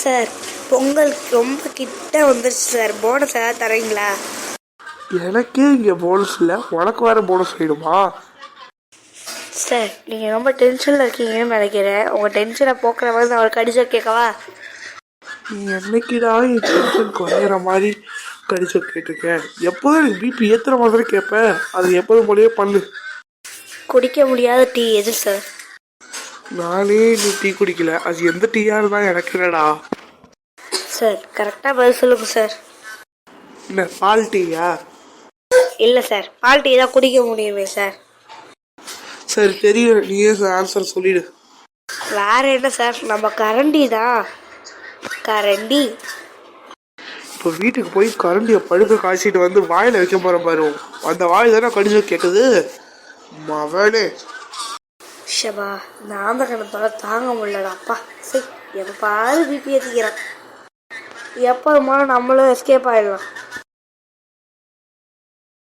Sir Pongal ரொம்ப கிட்ட வந்துருச்சு சார். போனஸ் ஏதாவது தரீங்களா? எனக்கே இங்கே போனஸ் இல்லை, உனக்கு வேற போனஸ் வேணுமா? சார் நீங்கள் ரொம்ப டென்ஷனில் இருக்கீங்கன்னு நினைக்கிறேன். உங்கள் டென்ஷனை போக்குற மாதிரி நான் ஒரு கடிதம் கேட்கவா? நீ என்னைக்குடா என் டென்ஷன் குறையிற மாதிரி கடிதம் கேட்டிருக்கேன்? எப்போதும் எனக்கு பிபி ஏற்றுற மாதிரி கேட்பேன். அது எப்போதும் போலயே பண்ணு. குடிக்க முடியாத டீ எது சார்? நானே நீ டீ குடிக்கல, அது எந்த டீயாக இருந்தால் எனக்கு என்னடா? சார் கரெக்டாக பதில் சொல்லுங்கள் சார். என்ன பால் டீயா? இல்லை சார், பால் டீ தான் குடிக்க முடியுமே சார். சரி தெரியும், நீயே ஆன்சர் சொல்லிடு. வேற என்ன சார், நம்ம கரண்டி தான். கரண்டி. இப்போ வீட்டுக்கு போய் கரண்டியை பழுக்க காய்ச்சிட்டு வந்து வாயில் வைக்க போகிற பாரு. அந்த வாய் தானே கடிதம் கேட்குது மவனே. ஷபா, நான் தான் கணத்தோட தாங்க முடியலடாப்பா. சரி, எப்போ பாரு பிபி ஏற்றிக்கிறேன். எப்போ நம்மளும் எஸ்கேப் ஆகிடலாம்.